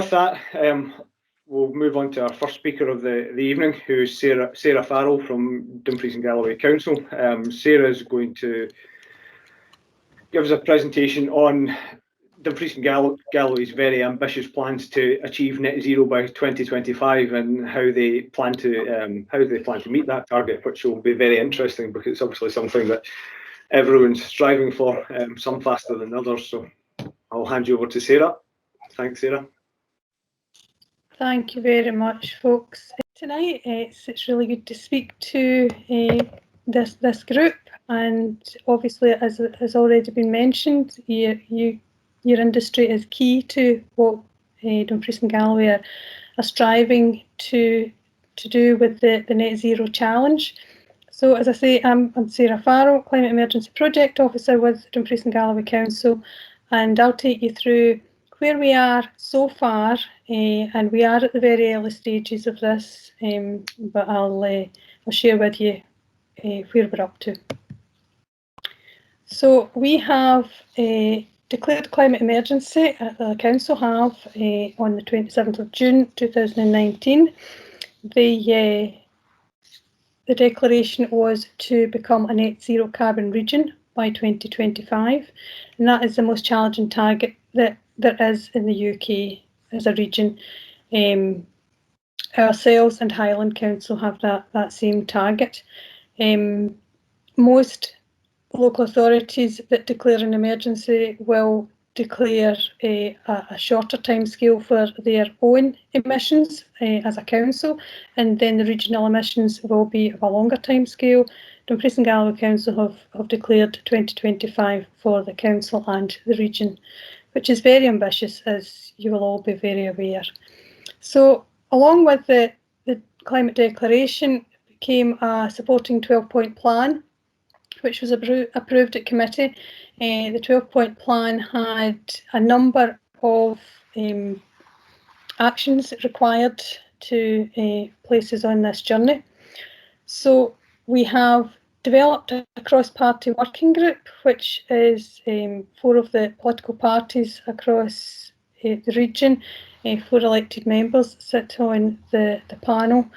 with that, we'll move on to our first speaker of the evening, who is Sarah Farrell from Dumfries and Galloway Council. Sarah is going to give us a presentation on Dumfries and Galloway's very ambitious plans to achieve net zero by 2025 and how they plan to meet that target, which will be very interesting because it's obviously something that everyone's striving for, some faster than others. So I'll hand you over to Sarah. Thanks, Sarah. Thank you very much, folks. Tonight it's really good to speak to this group, and obviously, as has already been mentioned, your industry is key to what Dumfries and Galloway are striving to do with the Net Zero Challenge. So, as I say, I'm Sarah Farrell, Climate Emergency Project Officer with Dumfries and Galloway Council, and I'll take you through where we are so far, and we are at the very early stages of this, but I'll share with you where we're up to. So we have declared climate emergency at the Council have on the 27th of June 2019. The declaration was to become a net zero carbon region by 2025, and that is the most challenging target that there is in the UK as a region. Ourselves and Highland Council have that same target. Most local authorities that declare an emergency will declare a shorter timescale for their own emissions as a council, and then the regional emissions will be of a longer timescale. Dumfries and Galloway Council have declared 2025 for the council and the region, which is very ambitious, as you will all be very aware. So along with the climate declaration came a supporting 12-point plan, which was approved at committee. The 12-point plan had a number of actions required to place us on this journey. So we have developed a cross-party working group, which is 4 of the political parties across the region. 4 elected members sit on the panel,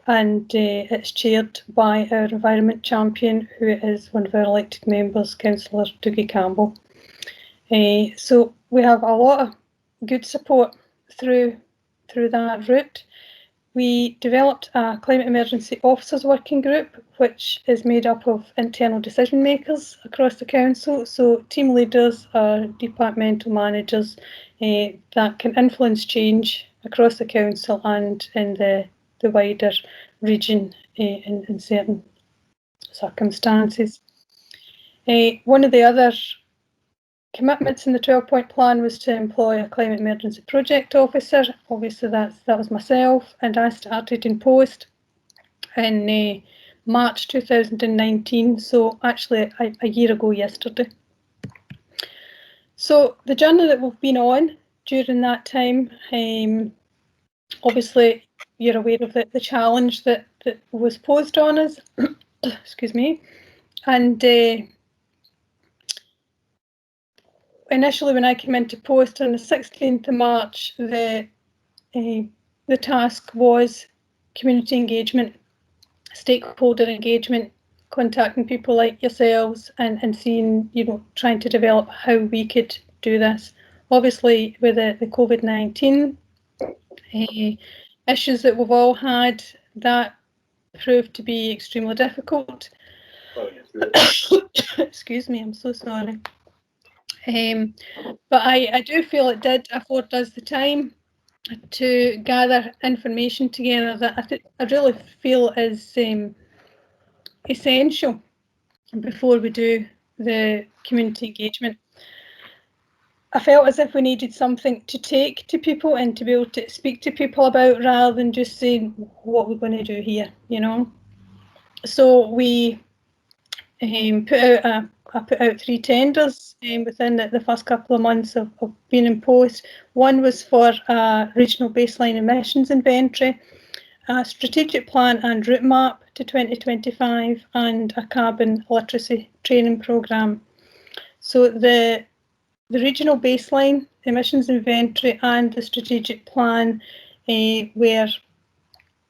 and it's chaired by our environment champion, who is one of our elected members, Councillor Dougie Campbell. So we have a lot of good support through that route. We developed a climate emergency officers working group, which is made up of internal decision makers across the council. So team leaders are departmental managers that can influence change across the council and in the wider region in certain circumstances. One of the other commitments in the 12-point plan was to employ a climate emergency project officer. Obviously that was myself, and I started in post in March 2019, so actually a year ago yesterday. So the journey that we've been on during that time, obviously you're aware of the challenge that was posed on us, excuse me, and initially, when I came into post on the 16th of March, the task was community engagement, stakeholder engagement, contacting people like yourselves and seeing, trying to develop how we could do this. Obviously, with the COVID-19 issues that we've all had, that proved to be extremely difficult. Excuse me, I'm so sorry. But I do feel it did afford us the time to gather information together that I really feel is essential before we do the community engagement. I felt as if we needed something to take to people and to be able to speak to people about, rather than just saying what we're going to do here, So we I put out 3 tenders within the first couple of months of being in post. One was for a regional baseline emissions inventory, a strategic plan and route map to 2025, and a carbon literacy training programme. So the regional baseline emissions inventory and the strategic plan were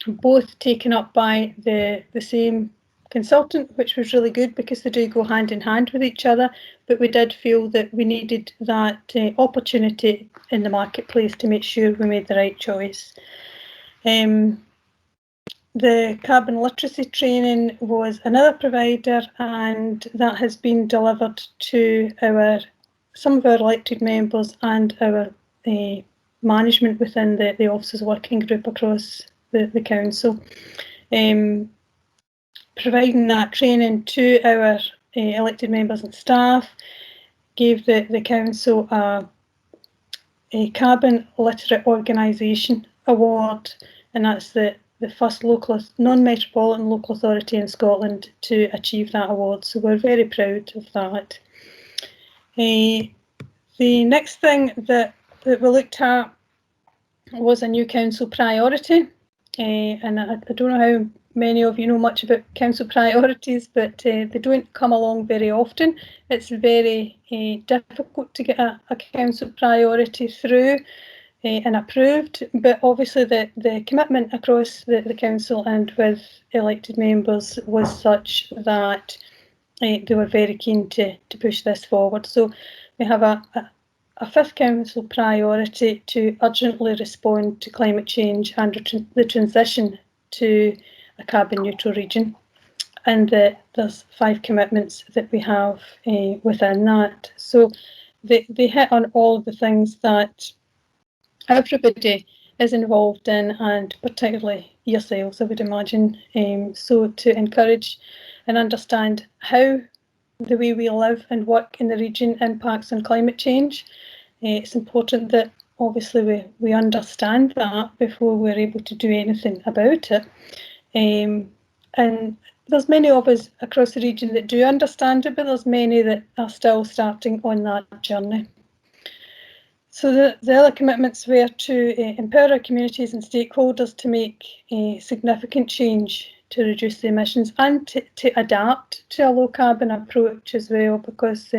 both taken up by the same consultant, which was really good because they do go hand in hand with each other, but we did feel that we needed that opportunity in the marketplace to make sure we made the right choice. The carbon literacy training was another provider, and that has been delivered to some of our elected members and our management within the officers working group across the council. Providing that training to our elected members and staff gave the council a Carbon Literate Organisation Award, and that's the first non-metropolitan local authority in Scotland to achieve that award, so we're very proud of that. The next thing that we looked at was a new council priority, and I don't know how many of you know much about council priorities, but they don't come along very often. It's very difficult to get a council priority through and approved, but obviously the commitment across the council and with elected members was such that they were very keen to push this forward. So we have a fifth council priority to urgently respond to climate change and the transition to a carbon neutral region, and there's 5 commitments that we have within that. So they hit on all the things that everybody is involved in, and particularly yourselves, I would imagine. So to encourage and understand how the way we live and work in the region impacts on climate change. It's important that obviously we understand that before we're able to do anything about it. And there's many of us across the region that do understand it, but there's many that are still starting on that journey. So the other commitments were to empower our communities and stakeholders to make a significant change to reduce the emissions and to adapt to a low carbon approach as well, because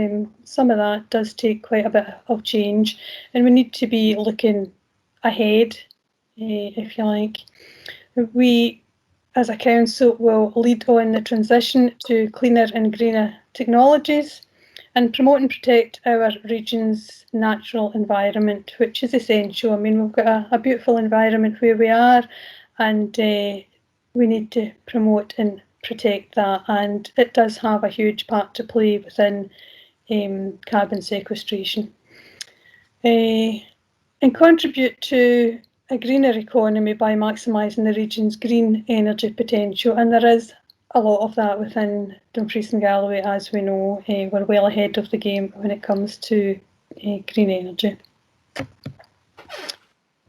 some of that does take quite a bit of change, and we need to be looking ahead, if you like. We, as a council, will lead on the transition to cleaner and greener technologies and promote and protect our region's natural environment, which is essential. I mean, we've got a beautiful environment where we are, and we need to promote and protect that, and it does have a huge part to play within carbon sequestration. And contribute to a greener economy by maximising the region's green energy potential, and there is a lot of that within Dumfries and Galloway, as we know. We're well ahead of the game when it comes to green energy.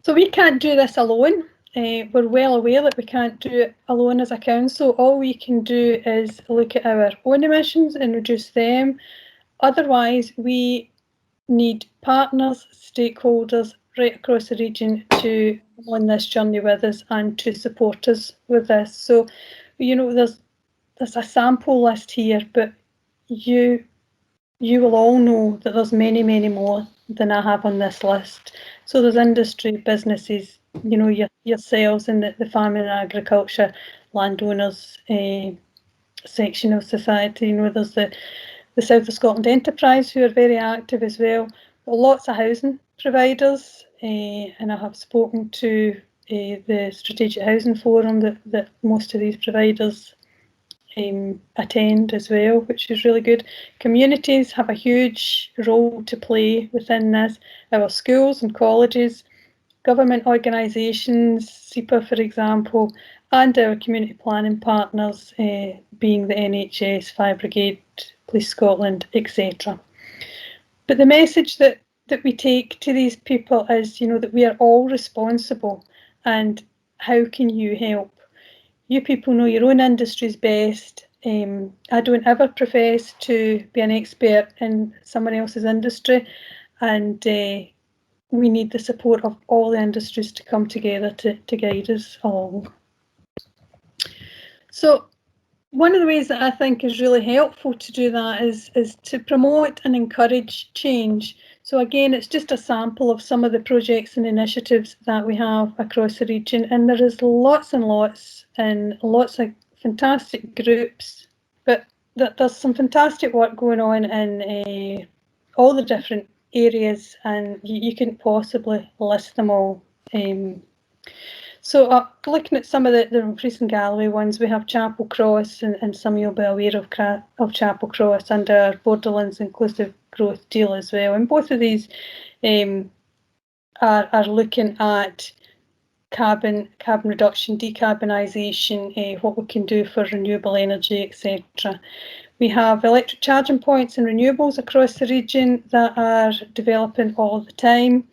So we can't do this alone. We're well aware that we can't do it alone as a council. All we can do is look at our own emissions and reduce them. Otherwise, we need partners, stakeholders right across the region to come on this journey with us and to support us with this. So, you know, there's a sample list here, but you will all know that there's many, many more than I have on this list. So there's industry, businesses, you know, yourselves in the farming and agriculture, landowners section of society. You know, there's the South of Scotland Enterprise, who are very active as well. Lots of housing providers, and I have spoken to the Strategic Housing Forum that most of these providers attend as well, which is really good. Communities have a huge role to play within this. Our schools and colleges, government organisations, SEPA for example, and our community planning partners, being the NHS, Fire Brigade, Police Scotland, etc. But the message that we take to these people is, you know, that we are all responsible, and how can you help? You people know your own industries best. I don't ever profess to be an expert in someone else's industry, and we need the support of all the industries to come together to guide us along. So one of the ways that I think is really helpful to do that is to promote and encourage change. So again, it's just a sample of some of the projects and initiatives that we have across the region, and there is lots and lots of fantastic groups, but there's some fantastic work going on in all the different areas, and you couldn't possibly list them all. So looking at some of the Dumfries and Galloway ones, we have Chapel Cross, and some of you'll be aware of Chapel Cross under Borderlands Inclusive Growth Deal as well. And both of these are looking at carbon reduction, decarbonisation, what we can do for renewable energy, etc. We have electric charging points and renewables across the region that are developing all the time.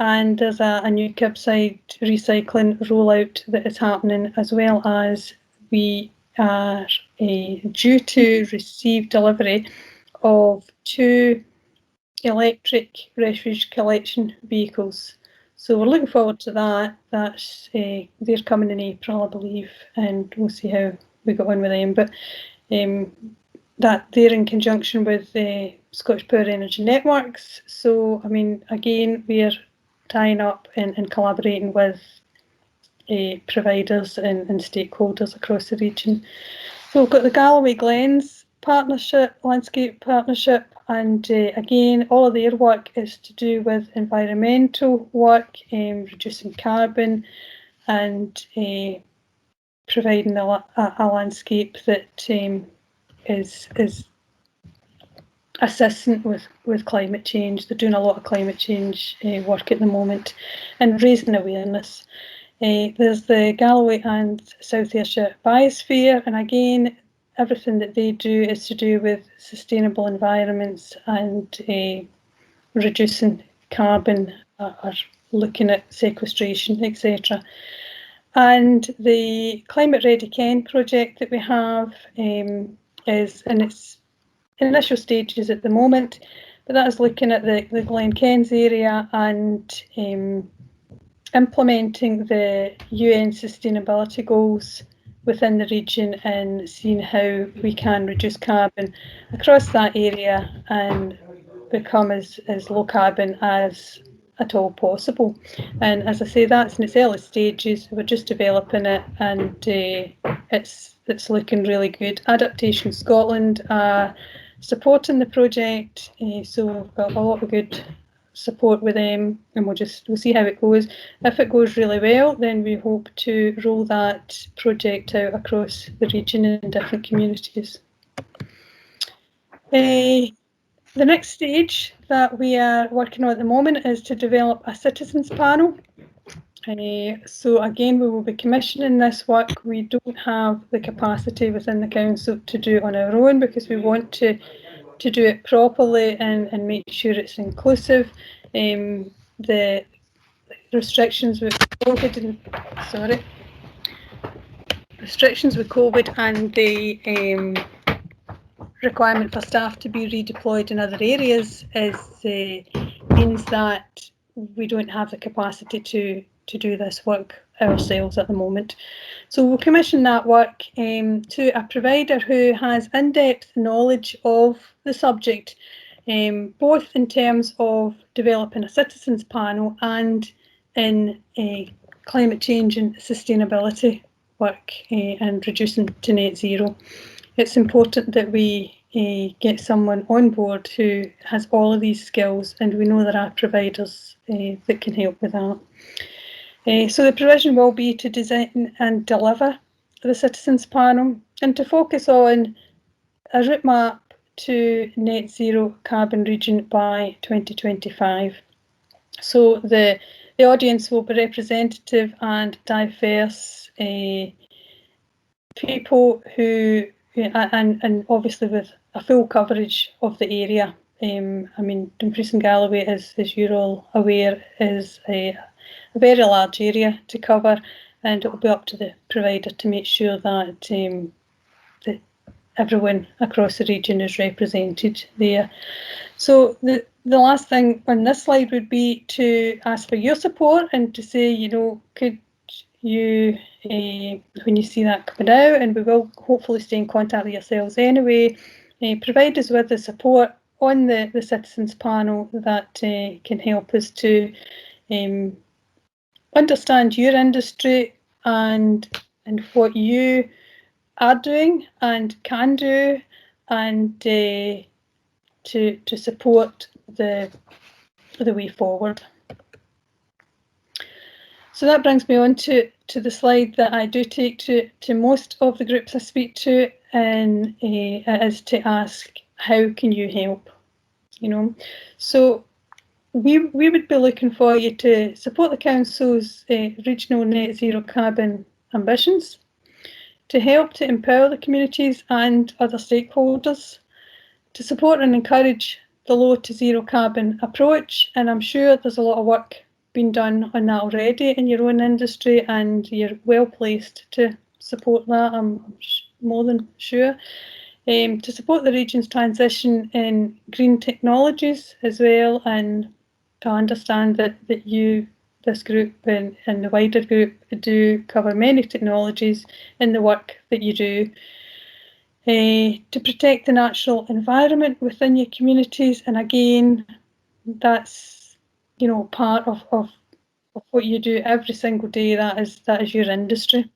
And there's a new curbside recycling rollout that is happening, as well as we are due to receive delivery of 2 electric refuse collection vehicles. So we're looking forward to that. They're coming in April, I believe, and we'll see how we get on with them. But that they're in conjunction with the Scottish Power Energy Networks. So, I mean, again, we're tying up and collaborating with providers and stakeholders across the region. So we've got the Galloway Glens partnership, landscape partnership, and again, all of their work is to do with environmental work, reducing carbon, and providing a landscape that is assistant with climate change. They're doing a lot of climate change work at the moment and raising awareness. There's the Galloway and South Ayrshire Biosphere, and again, everything that they do is to do with sustainable environments and reducing carbon, or looking at sequestration, etc. And the Climate Ready Ken project that we have is in its initial stages at the moment, but that is looking at the Glen Kens area and implementing the UN sustainability goals within the region and seeing how we can reduce carbon across that area and become as low carbon as at all possible. And as I say, that's in its early stages. We're just developing it, and it's looking really good. Adaptation Scotland are supporting the project, so we've got a lot of good support with them, and we'll see how it goes. If it goes really well, then we hope to roll that project out across the region in different communities. The next stage that we are working on at the moment is to develop a citizens panel. So again, we will be commissioning this work. We don't have the capacity within the council to do it on our own, because we want to do it properly and make sure it's inclusive. The restrictions with COVID and the requirement for staff to be redeployed in other areas means that we don't have the capacity to do this work ourselves at the moment. So we'll commission that work to a provider who has in-depth knowledge of the subject, both in terms of developing a citizens panel and in climate change and sustainability work and reducing to net zero. It's important that we get someone on board who has all of these skills, and we know there are providers that can help with that. So the provision will be to design and deliver the citizens panel, and to focus on a route map to net zero carbon region by 2025. So the audience will be representative and diverse people who, and obviously with a full coverage of the area. I mean, Dumfries and Galloway, as you're all aware, is a very large area to cover, and it will be up to the provider to make sure that, that everyone across the region is represented there. So the last thing on this slide would be to ask for your support and to say, you know, could you, when you see that coming out, and we will hopefully stay in contact with yourselves anyway, provide us with the support on the citizens panel that can help us to understand your industry and what you are doing and can do, and to support the way forward. So that brings me on to the slide that I do take to most of the groups I speak to, and it is to ask, how can you help? You know, so we would be looking for you to support the Council's regional net zero carbon ambitions, to help to empower the communities and other stakeholders, to support and encourage the low to zero carbon approach. And I'm sure there's a lot of work being done on that already in your own industry, and you're well placed to support that, I'm more than sure. To support the region's transition in green technologies as well, and to understand that you, this group and the wider group, do cover many technologies in the work that you do. To protect the natural environment within your communities, and again, that's, you know, part of what you do every single day. That is your industry.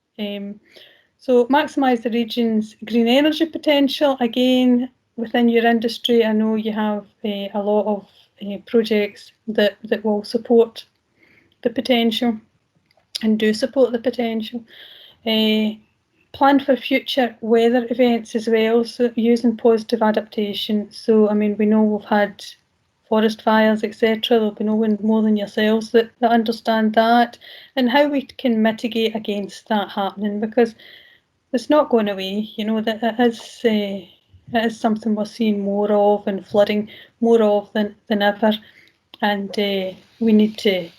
So maximise the region's green energy potential. Again, within your industry, I know you have a lot of projects that will support the potential and do support the potential. Plan for future weather events as well, so using positive adaptation. So, I mean, we know we've had forest fires, etc. There'll be no one more than yourselves that understand that, and how we can mitigate against that happening, because it's not going away. You know, that it is something we're seeing more of, and flooding more of than ever, and we need to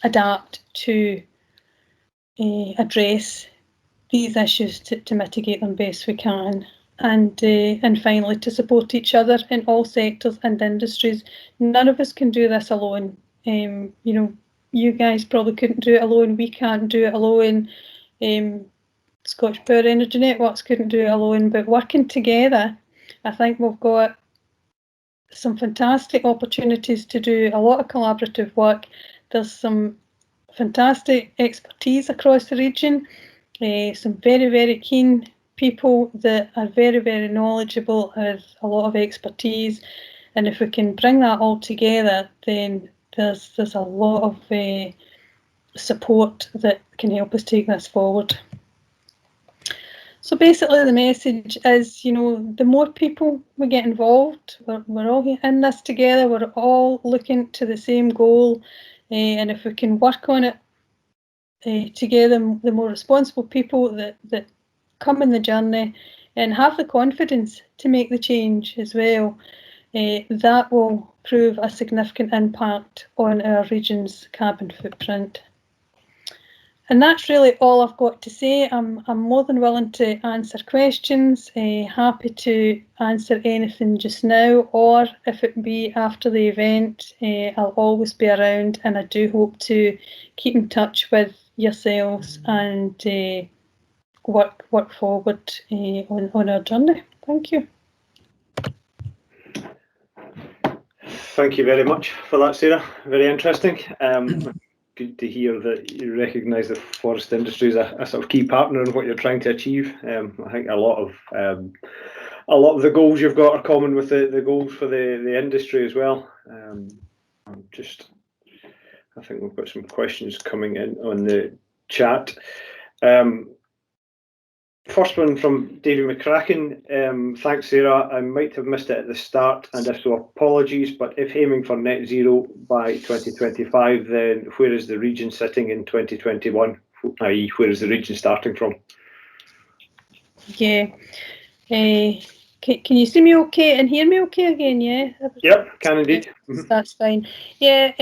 adapt to address these issues to mitigate them best we can, and finally to support each other in all sectors and industries. None of us can do this alone. You know, you guys probably couldn't do it alone. We can't do it alone. Scottish Power Energy Networks couldn't do it alone. But working together, I think we've got some fantastic opportunities to do a lot of collaborative work. There's some fantastic expertise across the region. Some very, very keen people that are very, very knowledgeable, have a lot of expertise, and if we can bring that all together, then there's a lot of support that can help us take this forward. So basically the message is, you know, the more people we get involved, we're all in this together, we're all looking to the same goal, and if we can work on it together, the more responsible people that come in the journey and have the confidence to make the change as well, that will prove a significant impact on our region's carbon footprint. And that's really all I've got to say. I'm more than willing to answer questions, happy to answer anything just now, or if it be after the event, I'll always be around, and I do hope to keep in touch with yourselves and work forward on our journey. Thank you. Thank you very much for that, Sarah. Very interesting. Good to hear that you recognise the forest industry as a sort of key partner in what you're trying to achieve. I think a lot of the goals you've got are common with the goals for the industry as well. I think we've got some questions coming in on the chat. First one from David McCracken. Thanks, Sarah. I might have missed it at the start, and if so, apologies, but if aiming for net zero by 2025, then where is the region sitting in 2021, i.e. where is the region starting from? Yeah. Can you see me okay and hear me okay again, yeah? Yep, can indeed. That's fine. Yeah,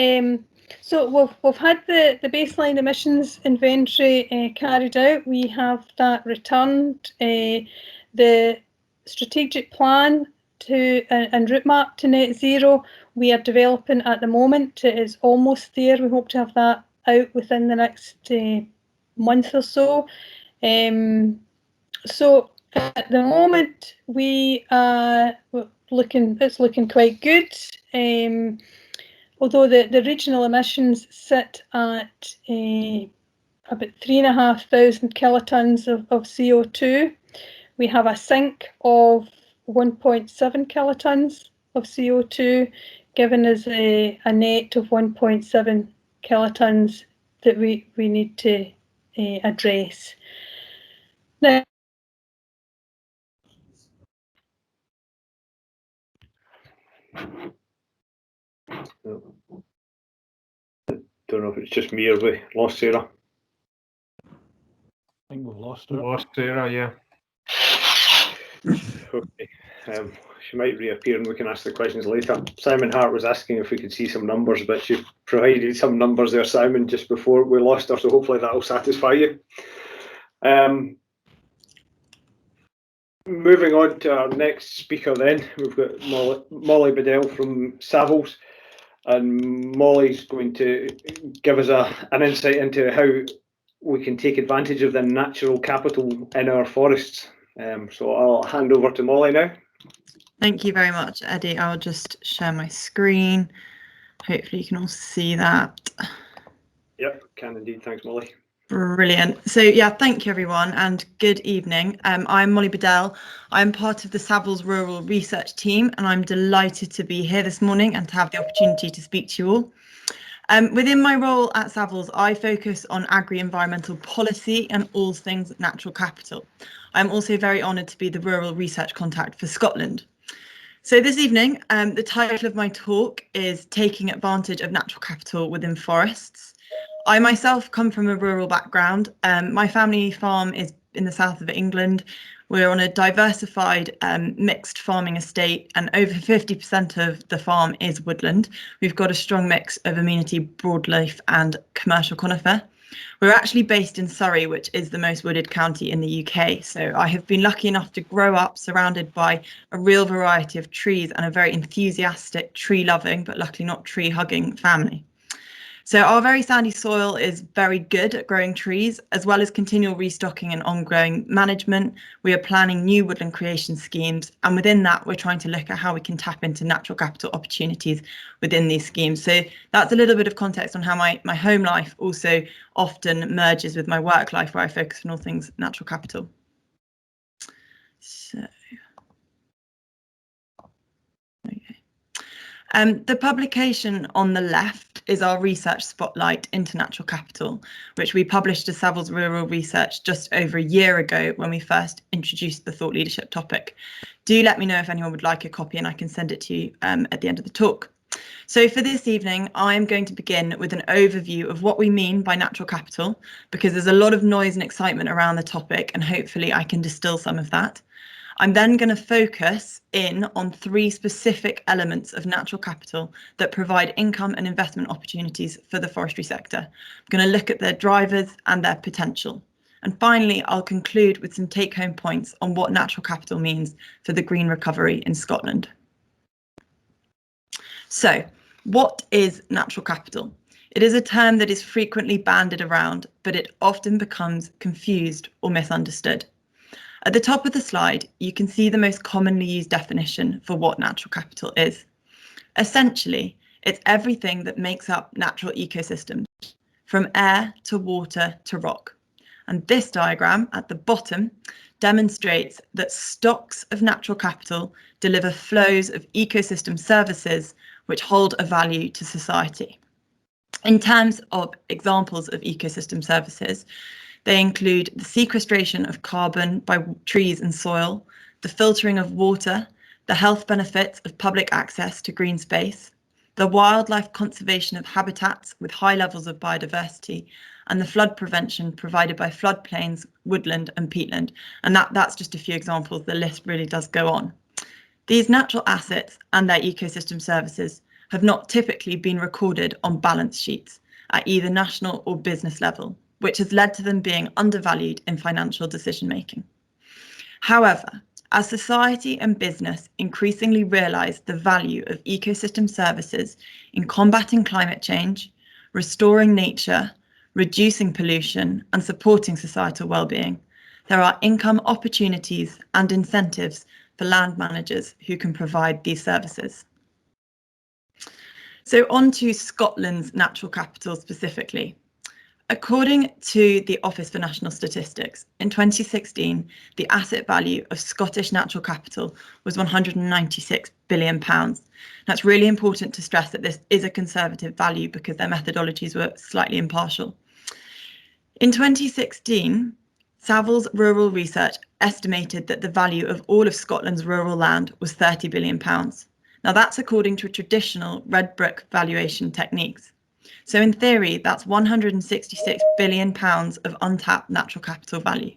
so we've had the baseline emissions inventory carried out. We have that returned. The strategic plan and route map to net zero we are developing at the moment. It is almost there. We hope to have that out within the next month or so. So at the moment we looking quite good. Although the regional emissions sit at about 3,500 kilotons of CO2, we have a sink of 1.7 kilotons of CO2, giving us a net of 1.7 kilotons that we need to address. Now, don't know if it's just me or we lost Sarah. I think we've lost her. Lost Sarah, yeah. Okay. She might reappear and we can ask the questions later. Simon Hart was asking if we could see some numbers, but she provided some numbers there, Simon, just before we lost her, so hopefully that will satisfy you. Moving on to our next speaker then, we've got Molly Bedell from Saviles, and Molly's going to give us an insight into how we can take advantage of the natural capital in our forests. So I'll hand over to Molly now. Thank you very much, Eddie. I'll just share my screen. Hopefully you can all see that. Yep, can indeed. Thanks, Molly. Brilliant. So yeah, thank you everyone and good evening. I'm Molly Bedell. I'm part of the Saviles Rural Research Team and I'm delighted to be here this morning and to have the opportunity to speak to you all. Within my role at Saviles, I focus on agri-environmental policy and all things natural capital. I'm also very honoured to be the Rural Research Contact for Scotland. So this evening, the title of my talk is Taking Advantage of Natural Capital Within Forests. I myself come from a rural background. My family farm is in the south of England. We're on a diversified mixed farming estate and over 50% of the farm is woodland. We've got a strong mix of amenity, broadleaf and commercial conifer. We're actually based in Surrey, which is the most wooded county in the UK. So I have been lucky enough to grow up surrounded by a real variety of trees and a very enthusiastic tree loving, but luckily not tree hugging family. So our very sandy soil is very good at growing trees, as well as continual restocking and ongoing management. We are planning new woodland creation schemes, and within that, we're trying to look at how we can tap into natural capital opportunities within these schemes. So that's a little bit of context on how my home life also often merges with my work life, where I focus on all things natural capital. So. The publication on the left is our research spotlight into natural capital, which we published as Saviles Rural Research just over a year ago when we first introduced the thought leadership topic. Do let me know if anyone would like a copy and I can send it to you at the end of the talk. So for this evening, I'm going to begin with an overview of what we mean by natural capital, because there's a lot of noise and excitement around the topic, and hopefully I can distill some of that. I'm then going to focus in on three specific elements of natural capital that provide income and investment opportunities for the forestry sector. I'm going to look at their drivers and their potential. And finally, I'll conclude with some take-home points on what natural capital means for the green recovery in Scotland. So, what is natural capital? It is a term that is frequently bandied around, but it often becomes confused or misunderstood. At the top of the slide, you can see the most commonly used definition for what natural capital is. Essentially, it's everything that makes up natural ecosystems, from air to water to rock. And this diagram at the bottom demonstrates that stocks of natural capital deliver flows of ecosystem services which hold a value to society. In terms of examples of ecosystem services, they include the sequestration of carbon by trees and soil, the filtering of water, the health benefits of public access to green space, the wildlife conservation of habitats with high levels of biodiversity, and the flood prevention provided by floodplains, woodland and peatland. And that's just a few examples. The list really does go on. These natural assets and their ecosystem services have not typically been recorded on balance sheets at either national or business level, which has led to them being undervalued in financial decision making. However, as society and business increasingly realise the value of ecosystem services in combating climate change, restoring nature, reducing pollution and supporting societal well-being, there are income opportunities and incentives for land managers who can provide these services. So on to Scotland's natural capital specifically. According to the Office for National Statistics, in 2016, the asset value of Scottish natural capital was £196 billion. That's really important to stress that this is a conservative value because their methodologies were slightly impartial. In 2016, Saviles Rural Research estimated that the value of all of Scotland's rural land was £30 billion. Now that's according to traditional red brick valuation techniques. So in theory, that's £166 billion of untapped natural capital value.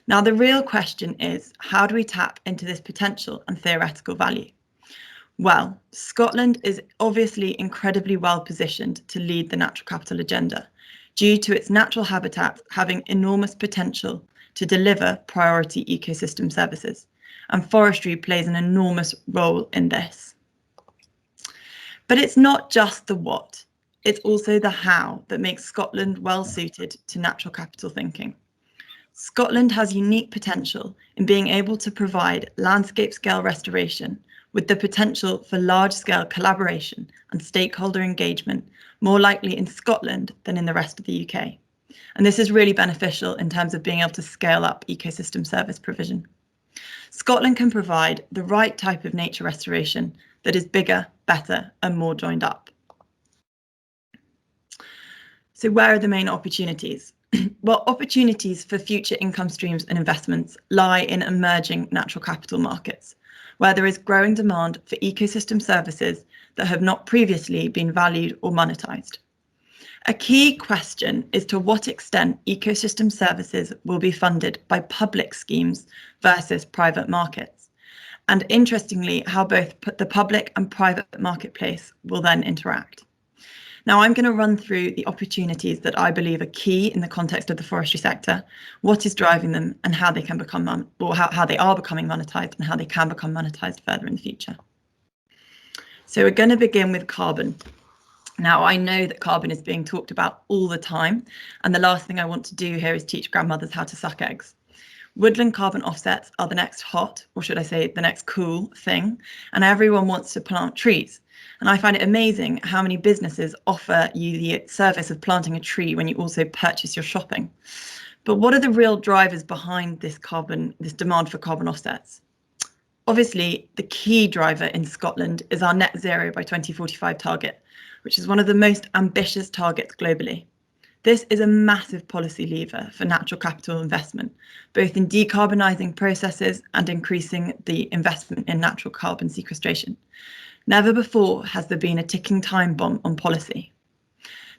Now the real question is, how do we tap into this potential and theoretical value? Well, Scotland is obviously incredibly well positioned to lead the natural capital agenda due to its natural habitats having enormous potential to deliver priority ecosystem services, and forestry plays an enormous role in this. But it's not just the what, it's also the how that makes Scotland well suited to natural capital thinking. Scotland has unique potential in being able to provide landscape scale restoration with the potential for large scale collaboration and stakeholder engagement more likely in Scotland than in the rest of the UK. And this is really beneficial in terms of being able to scale up ecosystem service provision. Scotland can provide the right type of nature restoration that is bigger, better, and more joined up. So where are the main opportunities? Well, opportunities for future income streams and investments lie in emerging natural capital markets, where there is growing demand for ecosystem services that have not previously been valued or monetized. A key question is to what extent ecosystem services will be funded by public schemes versus private markets. And interestingly, how both the public and private marketplace will then interact. Now, I'm going to run through the opportunities that I believe are key in the context of the forestry sector, what is driving them, and how they can become, or how they are becoming monetized, and how they can become monetized further in the future. So we're going to begin with carbon. Now, I know that carbon is being talked about all the time, and the last thing I want to do here is teach grandmothers how to suck eggs. Woodland carbon offsets are the next hot, or should I say the next cool thing, and everyone wants to plant trees. And I find it amazing how many businesses offer you the service of planting a tree when you also purchase your shopping. But what are the real drivers behind this demand for carbon offsets? Obviously, the key driver in Scotland is our net zero by 2045 target, which is one of the most ambitious targets globally. This is a massive policy lever for natural capital investment, both in decarbonising processes and increasing the investment in natural carbon sequestration. Never before has there been a ticking time bomb on policy.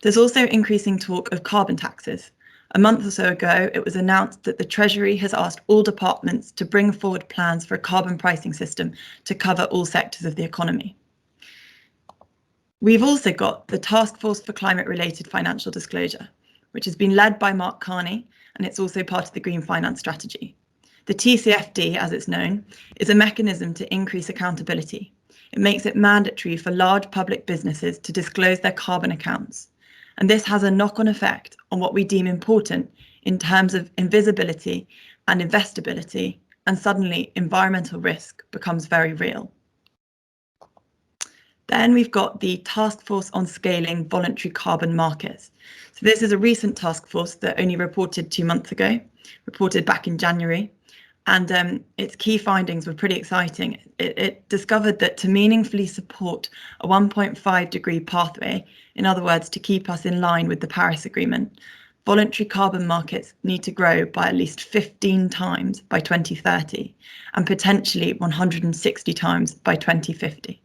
There's also increasing talk of carbon taxes. A month or so ago, it was announced that the Treasury has asked all departments to bring forward plans for a carbon pricing system to cover all sectors of the economy. We've also got the Task Force for Climate-Related Financial Disclosure, which has been led by Mark Carney, and it's also part of the Green Finance Strategy. The TCFD, as it's known, is a mechanism to increase accountability. It makes it mandatory for large public businesses to disclose their carbon accounts. And this has a knock-on effect on what we deem important in terms of invisibility and investability, and suddenly environmental risk becomes very real. Then we've got the Task Force on Scaling Voluntary Carbon Markets. So this is a recent task force that only reported 2 months ago, reported back in January. And its key findings were pretty exciting. It discovered that to meaningfully support a 1.5 degree pathway, in other words, to keep us in line with the Paris Agreement, voluntary carbon markets need to grow by at least 15 times by 2030 and potentially 160 times by 2050.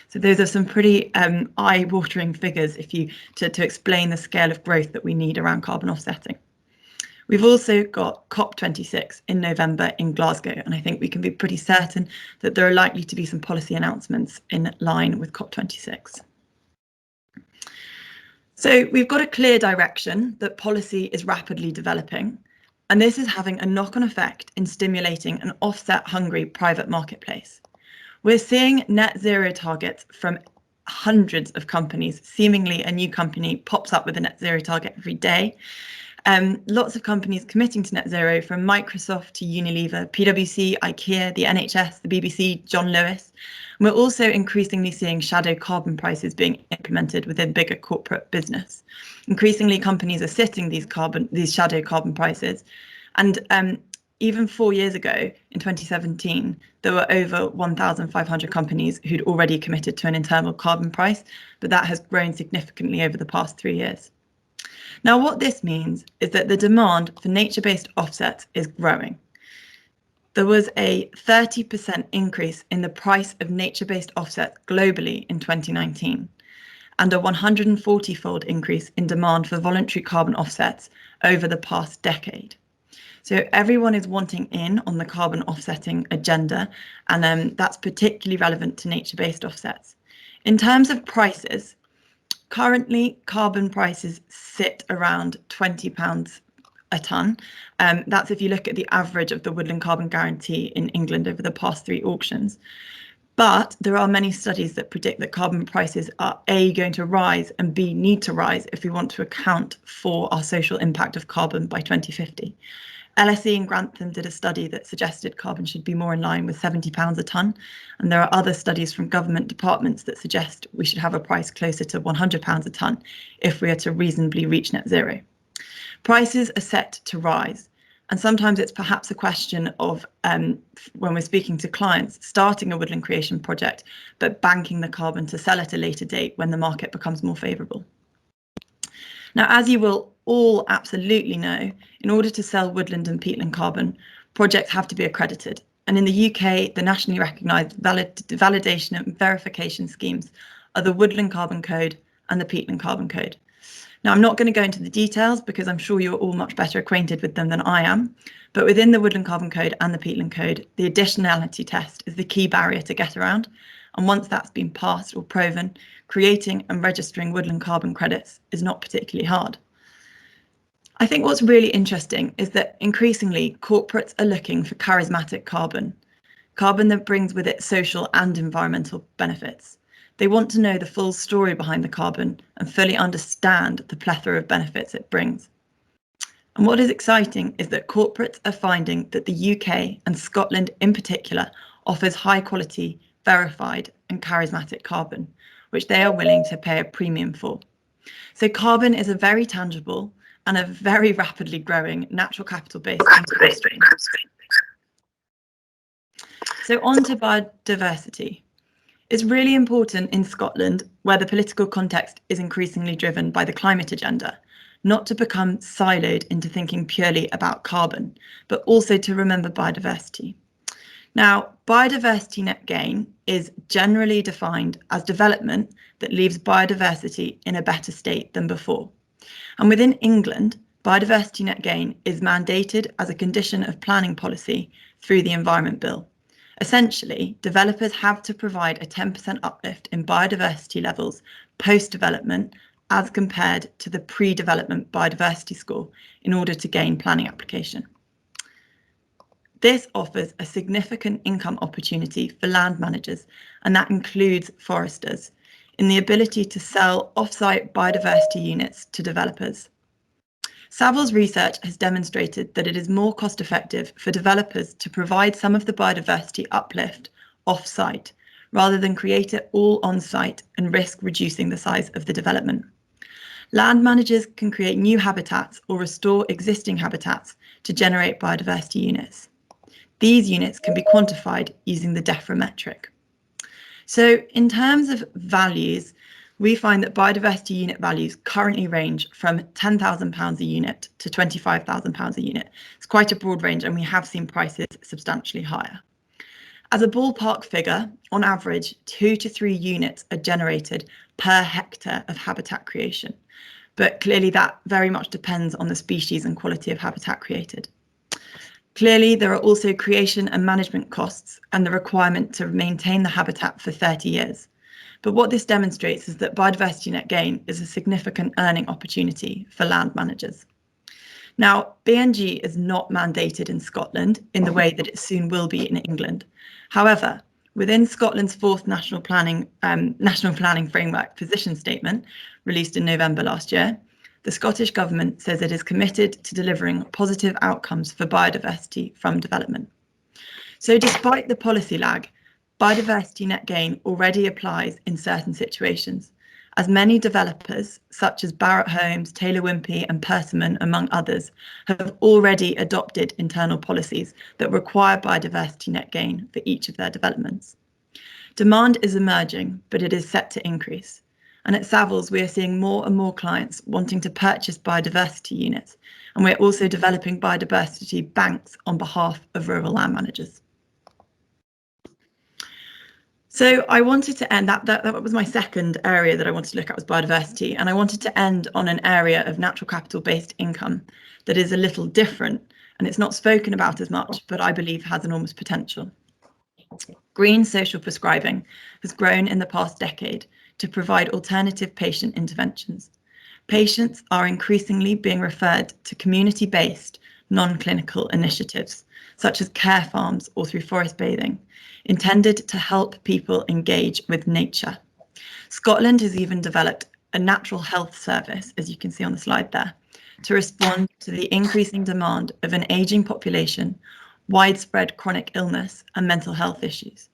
So those are some pretty eye-watering figures to explain the scale of growth that we need around carbon offsetting. We've also got COP26 in November in Glasgow, and I think we can be pretty certain that there are likely to be some policy announcements in line with COP26. So we've got a clear direction that policy is rapidly developing, and this is having a knock-on effect in stimulating an offset-hungry private marketplace. We're seeing net zero targets from hundreds of companies. Seemingly a new company pops up with a net zero target every day. Lots of companies committing to net zero, from Microsoft to Unilever, PwC, IKEA, the NHS, the BBC, John Lewis. And we're also increasingly seeing shadow carbon prices being implemented within bigger corporate business. Increasingly, companies are setting these shadow carbon prices. And even 4 years ago, in 2017, there were over 1,500 companies who'd already committed to an internal carbon price, but that has grown significantly over the past 3 years. Now, what this means is that the demand for nature-based offsets is growing. There was a 30% increase in the price of nature-based offsets globally in 2019, and a 140-fold increase in demand for voluntary carbon offsets over the past decade. So everyone is wanting in on the carbon offsetting agenda, and that's particularly relevant to nature-based offsets. In terms of prices, currently carbon prices sit around £20 a tonne. That's if you look at the average of the Woodland Carbon Guarantee in England over the past 3 auctions. But there are many studies that predict that carbon prices are A, going to rise, and B, need to rise if we want to account for our social impact of carbon by 2050. LSE and Grantham did a study that suggested carbon should be more in line with £70 a tonne, and there are other studies from government departments that suggest we should have a price closer to £100 a tonne if we are to reasonably reach net zero. Prices are set to rise, and sometimes it's perhaps a question of, when we're speaking to clients, starting a woodland creation project, but banking the carbon to sell at a later date when the market becomes more favourable. Now, as you will all absolutely know, in order to sell woodland and peatland carbon, projects have to be accredited. And in the UK, the nationally recognised validation and verification schemes are the Woodland Carbon Code and the Peatland Carbon Code. Now, I'm not going to go into the details because I'm sure you're all much better acquainted with them than I am. But within the Woodland Carbon Code and the Peatland Code, the additionality test is the key barrier to get around. And once that's been passed or proven, creating and registering woodland carbon credits is not particularly hard. I think what's really interesting is that increasingly corporates are looking for charismatic carbon that brings with it social and environmental benefits. They want to know the full story behind the carbon and fully understand the plethora of benefits it brings. And what is exciting is that corporates are finding that the UK, and Scotland in particular, offers high quality, verified and charismatic carbon, which they are willing to pay a premium for. So carbon is a very tangible and a very rapidly growing natural capital based income stream. So on to biodiversity. It's really important in Scotland, where the political context is increasingly driven by the climate agenda, not to become siloed into thinking purely about carbon, but also to remember biodiversity. Now, biodiversity net gain is generally defined as development that leaves biodiversity in a better state than before. And within England, biodiversity net gain is mandated as a condition of planning policy through the Environment Bill. Essentially, developers have to provide a 10% uplift in biodiversity levels post-development as compared to the pre-development biodiversity score in order to gain planning application. This offers a significant income opportunity for land managers, and that includes foresters, in the ability to sell off-site biodiversity units to developers. Saviles research has demonstrated that it is more cost-effective for developers to provide some of the biodiversity uplift off-site, rather than create it all on-site and risk reducing the size of the development. Land managers can create new habitats or restore existing habitats to generate biodiversity units. These units can be quantified using the DEFRA metric. So in terms of values, we find that biodiversity unit values currently range from £10,000 a unit to £25,000 a unit. It's quite a broad range, and we have seen prices substantially higher. As a ballpark figure, on average, 2 to 3 units are generated per hectare of habitat creation. But clearly that very much depends on the species and quality of habitat created. Clearly, there are also creation and management costs and the requirement to maintain the habitat for 30 years. But what this demonstrates is that biodiversity net gain is a significant earning opportunity for land managers. Now, BNG is not mandated in Scotland in the way that it soon will be in England. However, within Scotland's 4th National Planning Framework Position Statement, released in November last year, the Scottish Government says it is committed to delivering positive outcomes for biodiversity from development. So despite the policy lag, biodiversity net gain already applies in certain situations, as many developers, such as Barratt Homes, Taylor Wimpey and Persimmon, among others, have already adopted internal policies that require biodiversity net gain for each of their developments. Demand is emerging, but it is set to increase. And at Saviles, we are seeing more and more clients wanting to purchase biodiversity units, and we're also developing biodiversity banks on behalf of rural land managers. So I wanted to end, that was my second area that I wanted to look at, was biodiversity, and I wanted to end on an area of natural capital based income that is a little different, and it's not spoken about as much, but I believe has enormous potential. Green social prescribing has grown in the past decade to provide alternative patient interventions. Patients are increasingly being referred to community-based, non-clinical initiatives, such as care farms or through forest bathing, intended to help people engage with nature. Scotland has even developed a natural health service, as you can see on the slide there, to respond to the increasing demand of an ageing population, widespread chronic illness and mental health issues.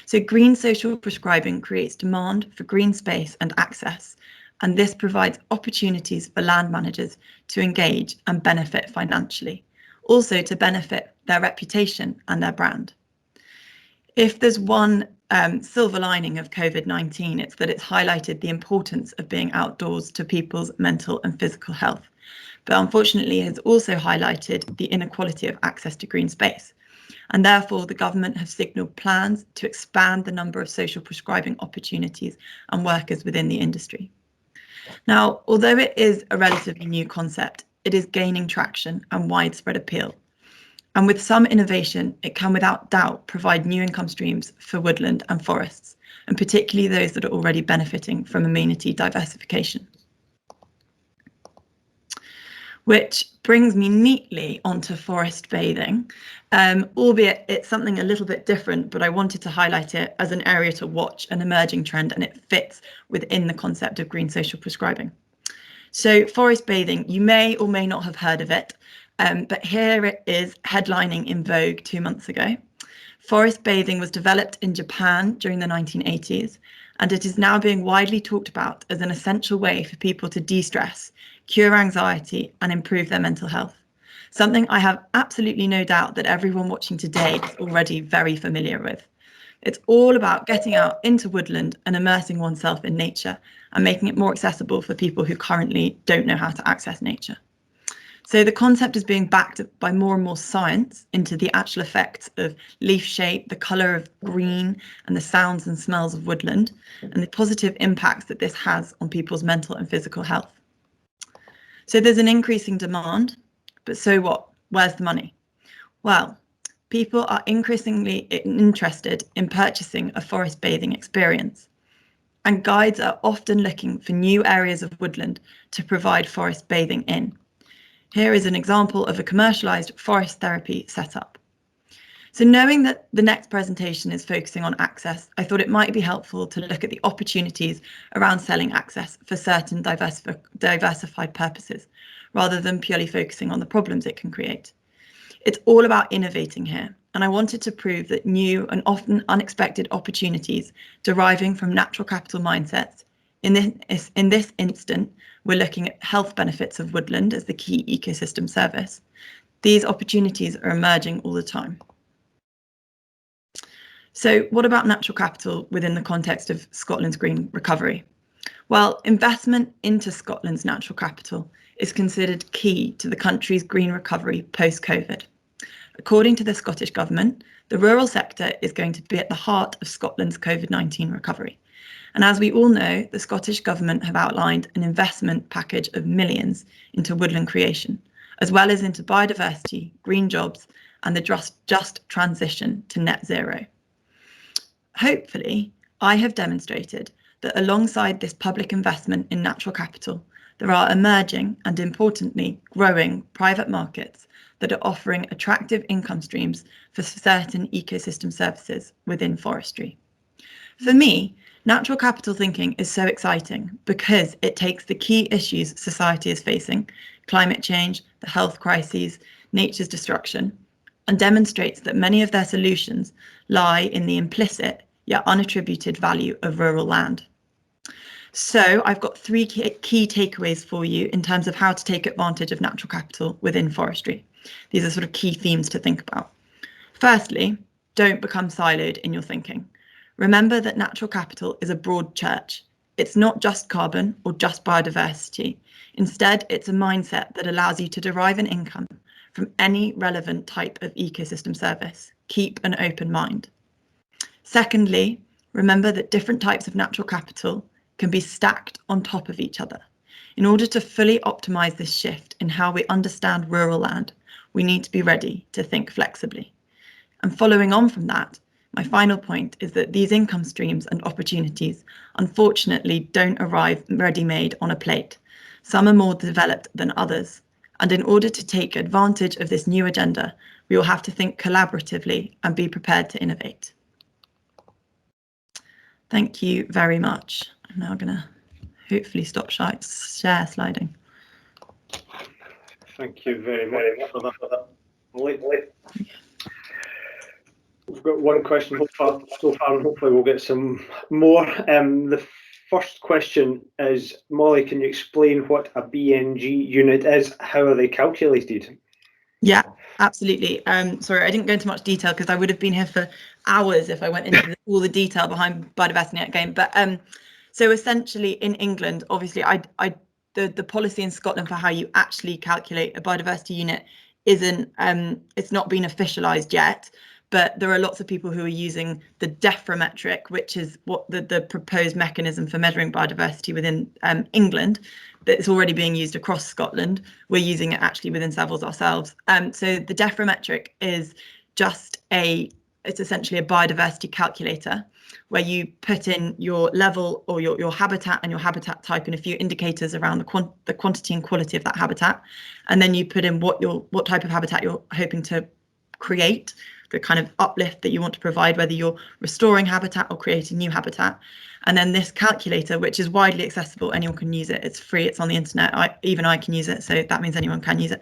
So green social prescribing creates demand for green space and access, and this provides opportunities for land managers to engage and benefit financially, also to benefit their reputation and their brand. If there's one silver lining of COVID-19, it's that it's highlighted the importance of being outdoors to people's mental and physical health. But unfortunately, it has also highlighted the inequality of access to green space. And therefore, the government have signalled plans to expand the number of social prescribing opportunities and workers within the industry. Now, although it is a relatively new concept, it is gaining traction and widespread appeal. And with some innovation, it can without doubt provide new income streams for woodland and forests, and particularly those that are already benefiting from amenity diversification. Which brings me neatly onto forest bathing, albeit it's something a little bit different, but I wanted to highlight it as an area to watch, an emerging trend, and it fits within the concept of green social prescribing. So forest bathing, you may or may not have heard of it, but here it is headlining in Vogue 2 months ago. Forest bathing was developed in Japan during the 1980s, and it is now being widely talked about as an essential way for people to de-stress, cure anxiety, and improve their mental health. Something I have absolutely no doubt that everyone watching today is already very familiar with. It's all about getting out into woodland and immersing oneself in nature and making it more accessible for people who currently don't know how to access nature. So the concept is being backed by more and more science into the actual effects of leaf shape, the colour of green, and the sounds and smells of woodland, and the positive impacts that this has on people's mental and physical health. So there's an increasing demand, but so what? Where's the money? Well, people are increasingly interested in purchasing a forest bathing experience, and guides are often looking for new areas of woodland to provide forest bathing in. Here is an example of a commercialised forest therapy setup. So knowing that the next presentation is focusing on access, I thought it might be helpful to look at the opportunities around selling access for certain diversified purposes, rather than purely focusing on the problems it can create. It's all about innovating here, and I wanted to prove that new and often unexpected opportunities deriving from natural capital mindsets. In this instant, we're looking at health benefits of woodland as the key ecosystem service. These opportunities are emerging all the time. So what about natural capital within the context of Scotland's green recovery? Well, investment into Scotland's natural capital is considered key to the country's green recovery post-COVID. According to the Scottish Government, the rural sector is going to be at the heart of Scotland's COVID-19 recovery. And as we all know, the Scottish Government have outlined an investment package of millions into woodland creation, as well as into biodiversity, green jobs, and the just transition to net zero. Hopefully, I have demonstrated that alongside this public investment in natural capital, there are emerging and importantly growing private markets that are offering attractive income streams for certain ecosystem services within forestry. For me, Natural capital thinking is so exciting because it takes the key issues society is facing, climate change, the health crises, nature's destruction, and demonstrates that many of their solutions lie in the implicit yet unattributed value of rural land. So I've got three key takeaways for you in terms of how to take advantage of natural capital within forestry. These are sort of key themes to think about. Firstly, don't become siloed in your thinking. Remember that natural capital is a broad church. It's not just carbon or just biodiversity. Instead, it's a mindset that allows you to derive an income from any relevant type of ecosystem service. Keep an open mind. Secondly, remember that different types of natural capital can be stacked on top of each other. In order to fully optimize this shift in how we understand rural land, we need to be ready to think flexibly. And following on from that, my final point is that these income streams and opportunities unfortunately don't arrive ready-made on a plate. Some are more developed than others. And in order to take advantage of this new agenda, we will have to think collaboratively and be prepared to innovate. Thank you very much. I'm now going to hopefully stop share sliding. Thank you very much for that. We've got one question so far, and hopefully we'll get some more. The first question is, Molly, can you explain what a BNG unit is? How are they calculated? Yeah, absolutely. Sorry, I didn't go into much detail because I would have been here for hours if I went into all the detail behind biodiversity game. But so essentially in England, obviously, the policy in Scotland for how you actually calculate a biodiversity unit isn't, it's not been officialised yet. But there are lots of people who are using the DEFRA metric, which is what the proposed mechanism for measuring biodiversity within England, that's already being used across Scotland. We're using it actually within Saviles ourselves. So the DEFRA metric is just it's essentially a biodiversity calculator where you put in your level or your habitat and your habitat type and a few indicators around the quantity and quality of that habitat. And then you put in what type of habitat you're hoping to create, the kind of uplift that you want to provide, whether you're restoring habitat or creating new habitat. And then this calculator, which is widely accessible, anyone can use it. It's free, it's on the internet. Even I can use it, so that means anyone can use it.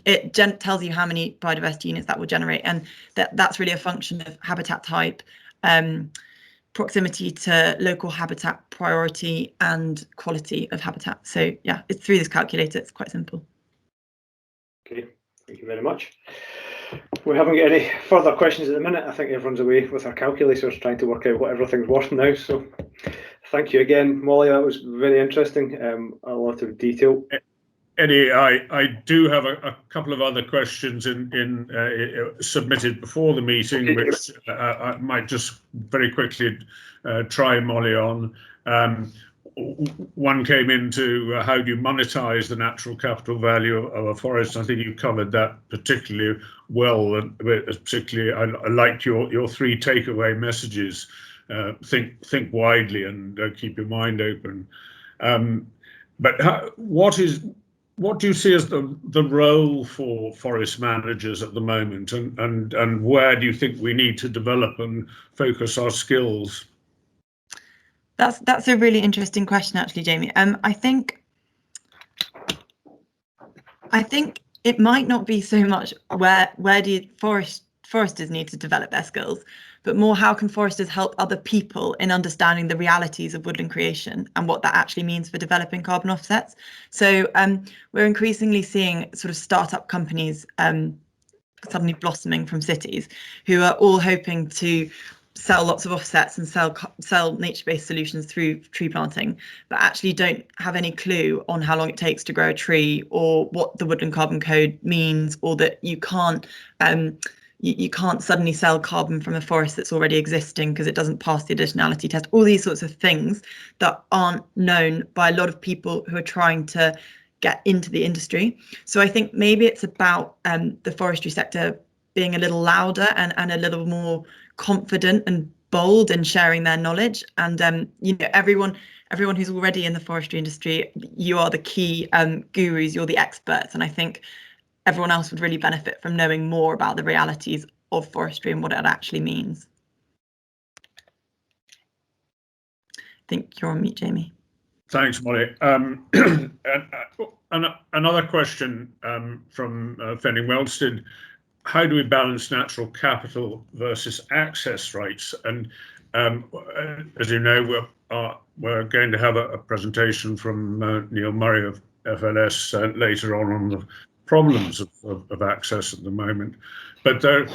It tells you how many biodiversity units that will generate, and that's really a function of habitat type, proximity to local habitat, priority, and quality of habitat. So yeah, it's through this calculator. It's quite simple. Okay, thank you very much. We haven't got any further questions at the minute. I think everyone's away with our calculators trying to work out what everything's worth now. So thank you again, Molly. That was very interesting. A lot of detail. Eddie, I do have a couple of other questions submitted before the meeting, okay, which I might just very quickly try Molly on. One came into how do you monetize the natural capital value of a forest? I think you covered that particularly well, and particularly I liked your three takeaway messages. Think widely and keep your mind open. But what do you see as the role for forest managers at the moment, and where do you think we need to develop and focus our skills? That's a really interesting question, actually, Jamie. I think it might not be so much where do foresters need to develop their skills, but more how can foresters help other people in understanding the realities of woodland creation and what that actually means for developing carbon offsets. So we're increasingly seeing sort of startup companies suddenly blossoming from cities who are all hoping to sell lots of offsets and sell nature-based solutions through tree planting, but actually don't have any clue on how long it takes to grow a tree, or what the Woodland Carbon Code means, or that you can't suddenly sell carbon from a forest that's already existing because it doesn't pass the additionality test. All these sorts of things that aren't known by a lot of people who are trying to get into the industry. So I think maybe it's about the forestry sector being a little louder and a little more confident and bold in sharing their knowledge. And everyone who's already in the forestry industry, you are the key gurus, you're the experts, and I think everyone else would really benefit from knowing more about the realities of forestry and what it actually means. think you're on mute, Jamie. Thanks, Molly. Another question from Fenning Welsted. How do we balance natural capital versus access rights? And as you know, we're going to have a presentation from Neil Murray of FLS later on the problems of access at the moment. But they're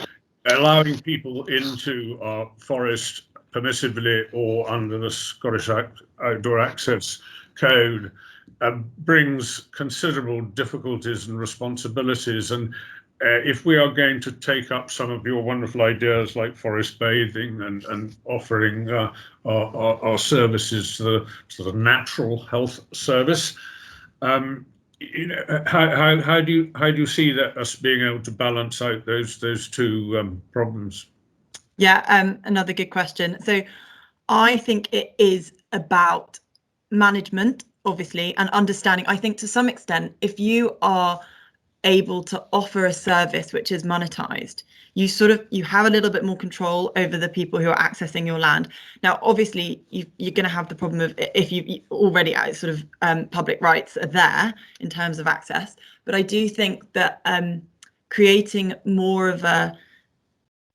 allowing people into our forest permissively or under the Scottish Outdoor Access Code brings considerable difficulties and responsibilities. And if we are going to take up some of your wonderful ideas like forest bathing and offering our services to the Natural Health Service, you know, how do you see that us being able to balance out those two problems? Yeah, another good question. So I think it is about management, obviously, and understanding. I think to some extent, if you are able to offer a service which is monetized, you have a little bit more control over the people who are accessing your land. Now, obviously, you're going to have the problem of if you already sort of public rights are there in terms of access. But I do think that creating more of a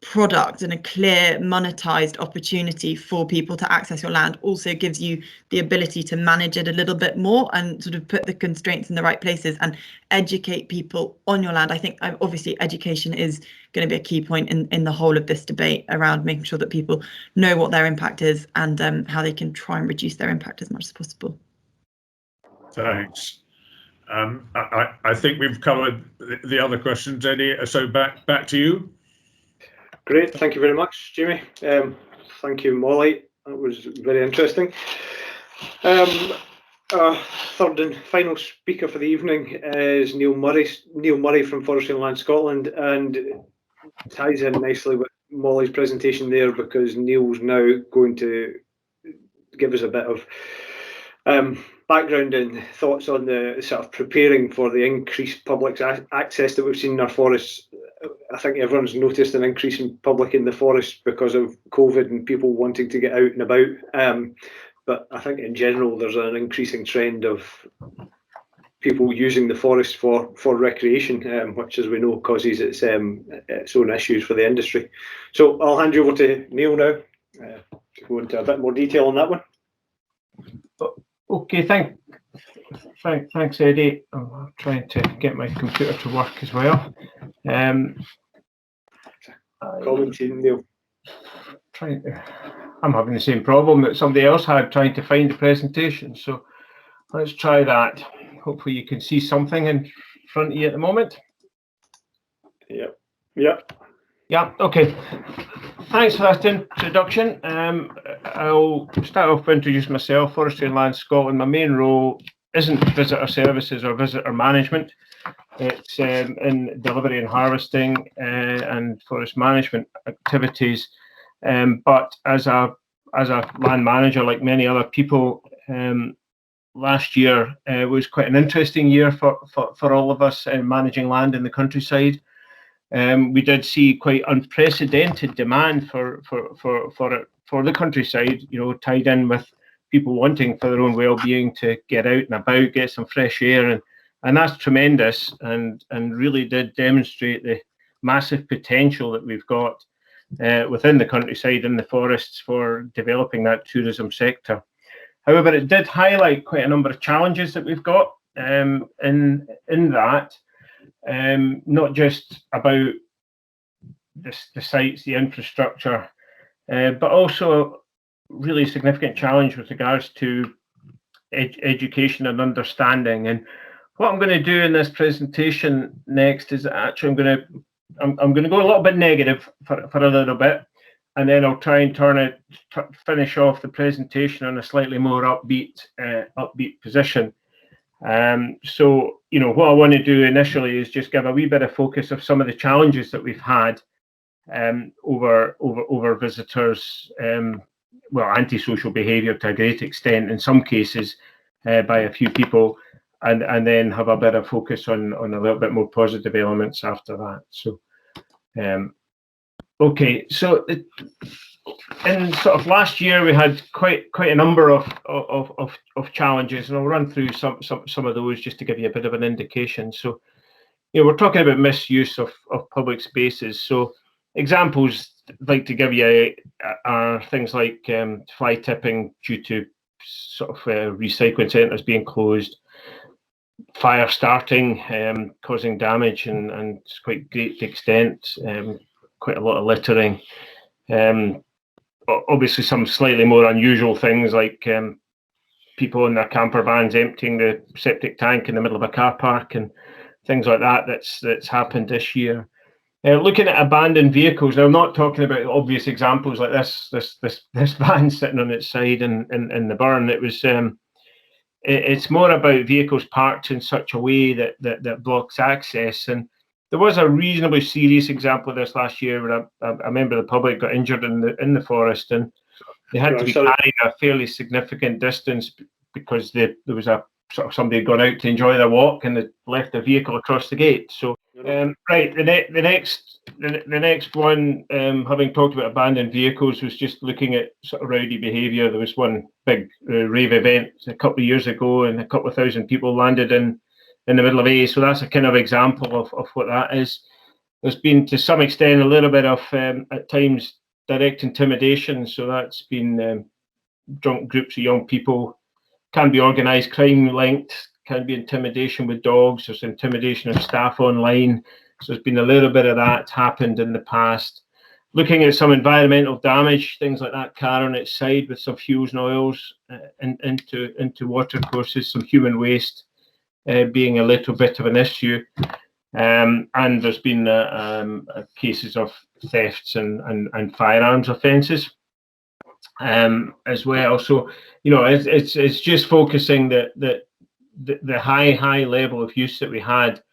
product and a clear monetized opportunity for people to access your land also gives you the ability to manage it a little bit more and sort of put the constraints in the right places and educate people on your land. I think obviously education is going to be a key point in the whole of this debate around making sure that people know what their impact is and how they can try and reduce their impact as much as possible. Thanks. I think we've covered the other questions, Eddie. So back to you. Great, thank you very much, Jamie. Thank you, Molly. That was very interesting. Our third and final speaker for the evening is Neil Murray from Forestry and Land Scotland, and ties in nicely with Molly's presentation there because Neil's now going to give us a bit of background and thoughts on the sort of preparing for the increased public access that we've seen in our forests. I think everyone's noticed an increase in public in the forest because of COVID and people wanting to get out and about. But I think in general, there's an increasing trend of people using the forest for recreation, which, as we know, causes its own issues for the industry. So I'll hand you over to Neil now to go into a bit more detail on that one. Okay, thanks, Eddie. I'm trying to get my computer to work as well. Commenting, Neil. I'm having the same problem that somebody else had trying to find the presentation. So let's try that. Hopefully you can see something in front of you at the moment. Yeah, okay. Thanks for that introduction. I'll start off by introducing myself. Forestry and Land Scotland. My main role isn't visitor services or visitor management. It's in delivery and harvesting and forest management activities. But as a land manager, like many other people, last year was quite an interesting year for all of us managing land in the countryside. We did see quite unprecedented demand for the countryside, you know, tied in with people wanting for their own well-being to get out and about, get some fresh air, and that's tremendous, and really did demonstrate the massive potential that we've got within the countryside and the forests for developing that tourism sector. However, it did highlight quite a number of challenges that we've got in that. Not just about the sites, the infrastructure, but also really significant challenge with regards to education and understanding. And what I'm going to do in this presentation next is actually I'm going to go a little bit negative for a little bit, and then I'll try and finish off the presentation on a slightly more upbeat position. So, you know, what I want to do initially is just give a wee bit of focus of some of the challenges that we've had over visitors, antisocial behaviour to a great extent in some cases by a few people, and then have a bit of focus on a little bit more positive elements after that. So, okay, so in sort of last year, we had quite a number of challenges, and I'll run through some of those just to give you a bit of an indication. So, we're talking about misuse of public spaces. So, examples I'd like to give you are things like fly tipping due to sort of recycling centres being closed, fire starting, causing damage and quite great extent, quite a lot of littering. Obviously, some slightly more unusual things like people in their camper vans emptying the septic tank in the middle of a car park and things like that. That's happened this year. Looking at abandoned vehicles, now I'm not talking about obvious examples like this van sitting on its side in the burn. It's more about vehicles parked in such a way that blocks access. And there was a reasonably serious example of this last year where a member of the public got injured in the forest, and they had to be carried a fairly significant distance because there was a sort of somebody had gone out to enjoy their walk and they left their vehicle across the gate. So right, the next one, having talked about abandoned vehicles, was just looking at sort of rowdy behaviour. There was one big rave event a couple of years ago, and a couple of thousand people landed in the middle of A. So that's a kind of example of what that is. There's been, to some extent, a little bit of at times direct intimidation. So that's been drunk groups of young people, can be organised crime linked, can be intimidation with dogs, there's intimidation of staff online. So there's been a little bit of that happened in the past. Looking at some environmental damage, things like that car on its side with some fuels and oils into water courses, some human waste being a little bit of an issue. And there's been cases of thefts and firearms offences as well. So, it's just focusing the high level of use that we had.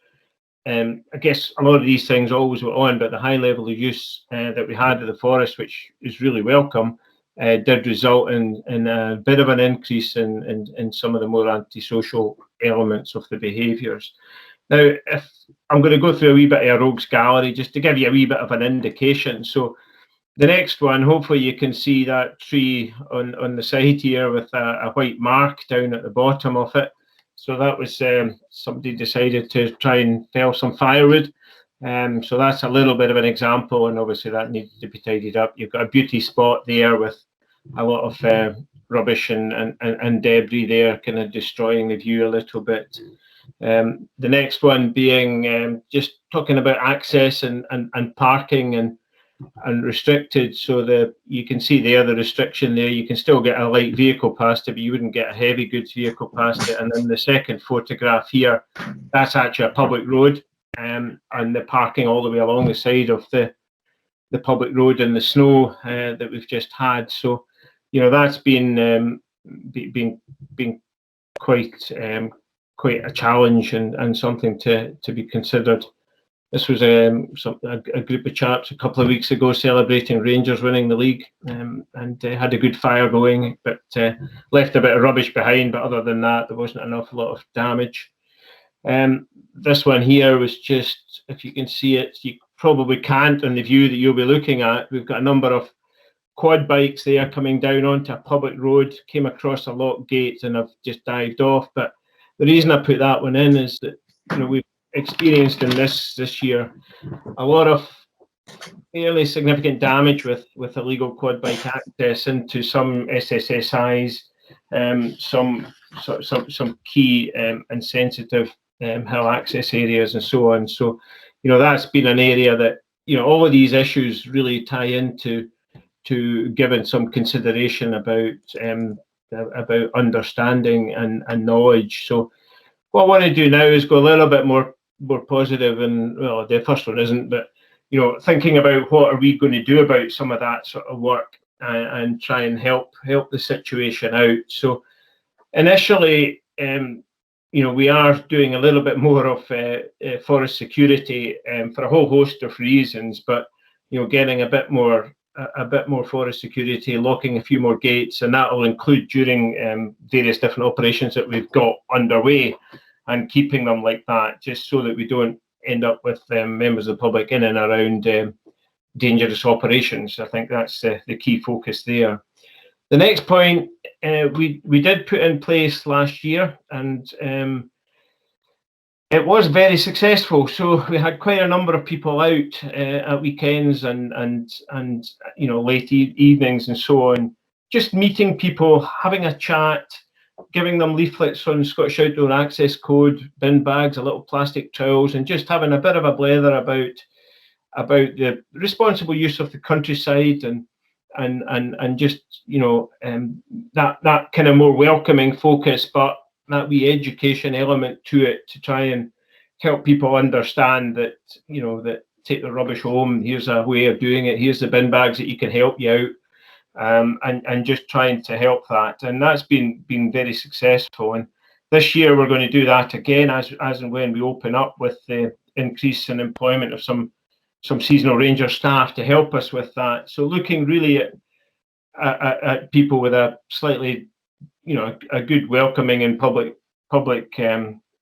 I guess a lot of these things always were on, but the high level of use that we had of the forest, which is really welcome, did result in a bit of an increase in some of the more antisocial elements of the behaviours. Now, if I'm going to go through a wee bit of a rogues gallery just to give you a wee bit of an indication. So the next one, hopefully you can see that tree on the side here with a white mark down at the bottom of it. So that was somebody decided to try and fell some firewood. So that's a little bit of an example, and obviously that needs to be tidied up. You've got a beauty spot there with a lot of rubbish and debris there, kind of destroying the view a little bit. The next one being just talking about access and parking and restricted. So you can see there the restriction there. You can still get a light vehicle past it, but you wouldn't get a heavy goods vehicle past it. And then the second photograph here, that's actually a public road, and the parking all the way along the side of the public road in the snow that we've just had. So, that's been quite a challenge and something to be considered. This was a group of chaps a couple of weeks ago celebrating Rangers winning the league, and had a good fire going, but left a bit of rubbish behind. But other than that, there wasn't an awful lot of damage. This one here was just, if you can see it, you probably can't on the view that you'll be looking at. We've got a number of quad bikes there coming down onto a public road, came across a locked gate and have just dived off. But the reason I put that one in is that we've experienced in this year a lot of fairly significant damage with illegal quad bike access into some SSSIs, some key and sensitive hill access areas and so on. So, that's been an area that, all of these issues really tie into giving some consideration about understanding and knowledge. So what I want to do now is go a little bit more positive, and well, the first one isn't, but thinking about what are we going to do about some of that sort of work and try and help the situation out. So initially, we are doing a little bit more of forest security for a whole host of reasons, but getting a bit more forest security, locking a few more gates, and that will include during various different operations that we've got underway, and keeping them like that, just so that we don't end up with members of the public in and around dangerous operations. I think that's the key focus there. The next point we did put in place last year, and it was very successful. So we had quite a number of people out at weekends and late evenings and so on, just meeting people, having a chat, giving them leaflets on Scottish Outdoor Access Code, bin bags, a little plastic trowels, and just having a bit of a blather about the responsible use of the countryside and just that kind of more welcoming focus, but that wee education element to it, to try and help people understand that that take the rubbish home, here's a way of doing it, here's the bin bags that you can help you out. And just trying to help that, and that's been very successful. And this year we're going to do that again as and when we open up, with the increase in employment of some seasonal ranger staff to help us with that. So looking really at people with a slightly a good welcoming and public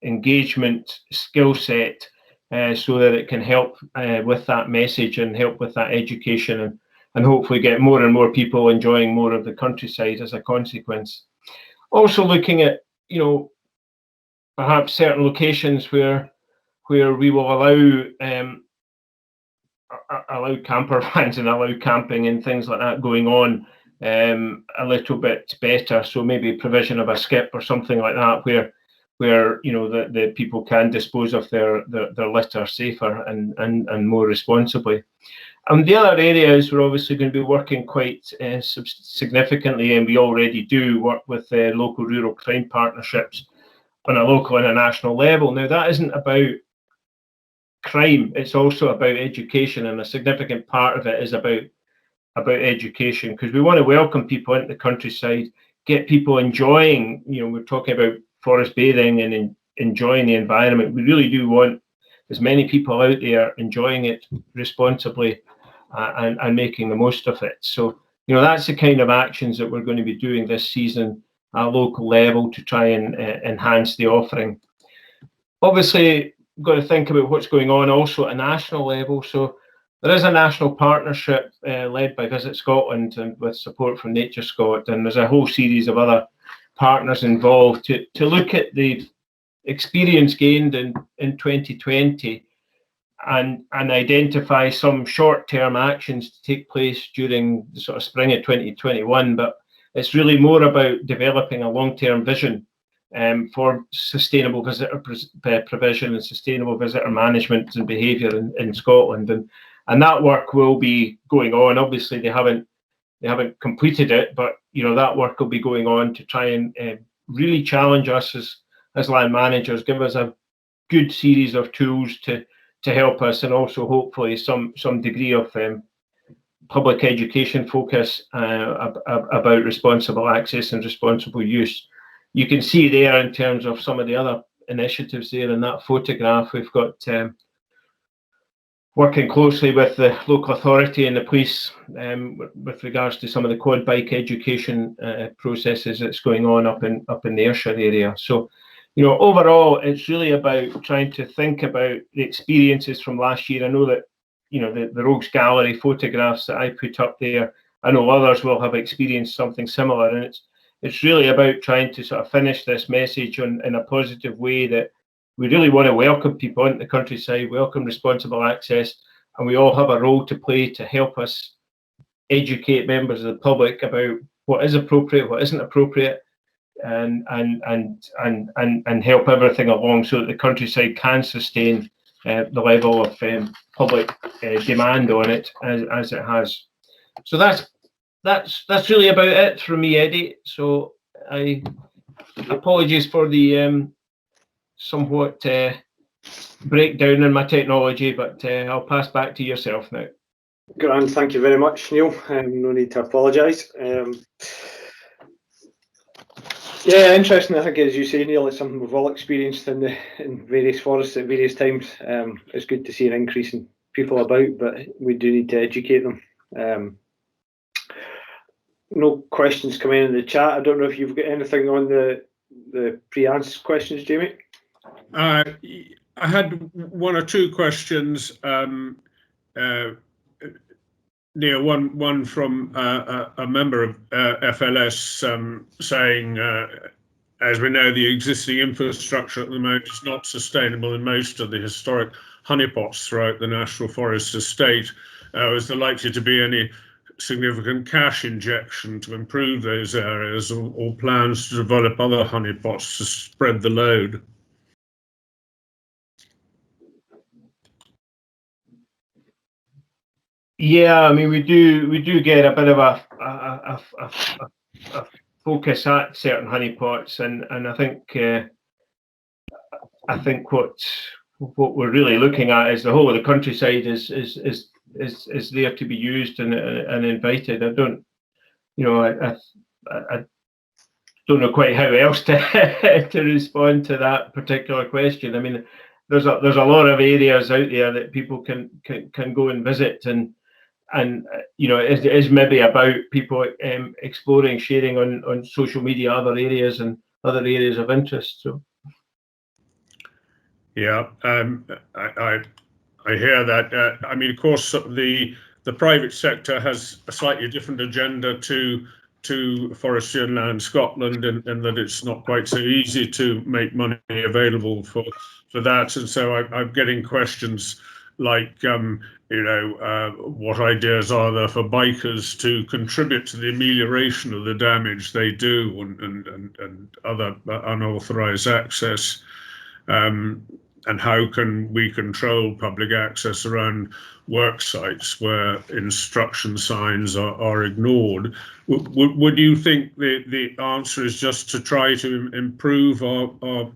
engagement skill set, so that it can help with that message and help with that education, and hopefully get more and more people enjoying more of the countryside as a consequence. Also looking at, perhaps certain locations where we will allow camper vans and allow camping and things like that going on a little bit better. So maybe provision of a skip or something like that, where the people can dispose of their litter safer and more responsibly. And the other areas we're obviously going to be working quite significantly, and we already do work with local rural crime partnerships on a local and a national level. Now, that isn't about crime, it's also about education, and a significant part of it is about education, because we want to welcome people into the countryside, get people enjoying, we're talking about forest bathing and enjoying the environment. We really do want as many people out there enjoying it responsibly and making the most of it. So, that's the kind of actions that we're going to be doing this season at a local level to try and enhance the offering. Obviously, we've got to think about what's going on also at a national level. So there is a national partnership led by Visit Scotland and with support from Nature Scot, and there's a whole series of other partners involved to look at the experience gained in 2020 and identify some short-term actions to take place during the sort of spring of 2021. But it's really more about developing a long-term vision for sustainable visitor provision and sustainable visitor management and behaviour in Scotland, and that work will be going on. Obviously, they haven't completed it, but that work will be going on to try and really challenge us as land managers, give us a good series of tools to help us, and also hopefully some degree of public education focus about responsible access and responsible use. You can see there in terms of some of the other initiatives there in that photograph, we've got working closely with the local authority and the police with regards to some of the quad bike education processes that's going on up in the Ayrshire area. So, overall, it's really about trying to think about the experiences from last year. I know that, the Rogues Gallery photographs that I put up there, I know others will have experienced something similar, and it's really about trying to sort of finish this message in a positive way, that we really want to welcome people into the countryside, welcome responsible access, and we all have a role to play to help us educate members of the public about what is appropriate, what isn't appropriate, and help everything along so that the countryside can sustain the level of public demand on it as it has. So that's really about it from me, Eddie. So I apologies for the somewhat breakdown in my technology, but I'll pass back to yourself now. Grand, thank you very much, Neil. No need to apologise. Yeah, interesting. I think, as you say, Neil, it's something we've all experienced in various forests at various times. It's good to see an increase in people about, but we do need to educate them. No questions coming in the chat. I don't know if you've got anything on the pre-answered questions, Jamie. I had one or two questions Neil, one from a member of FLS saying, as we know, the existing infrastructure at the moment is not sustainable in most of the historic honeypots throughout the National Forest estate. Is there likely to be any significant cash injection to improve those areas, or plans to develop other honeypots to spread the load? Yeah, I mean, we do get a bit of a focus at certain honeypots, and I think what we're really looking at is the whole of the countryside is there to be used and invited. I don't, I don't know quite how else to to respond to that particular question. I mean, there's a lot of areas out there that people can go and visit, and it is maybe about people exploring, sharing on social media other areas and other areas of interest. So. Yeah, I hear that. I mean, of course, the private sector has a slightly different agenda to Forestry and Land Scotland, and that it's not quite so easy to make money available for that. And so I'm getting questions like, what ideas are there for bikers to contribute to the amelioration of the damage they do, and other unauthorized access. And how can we control public access around work sites where instruction signs are ignored? Would you think the answer is just to try to improve our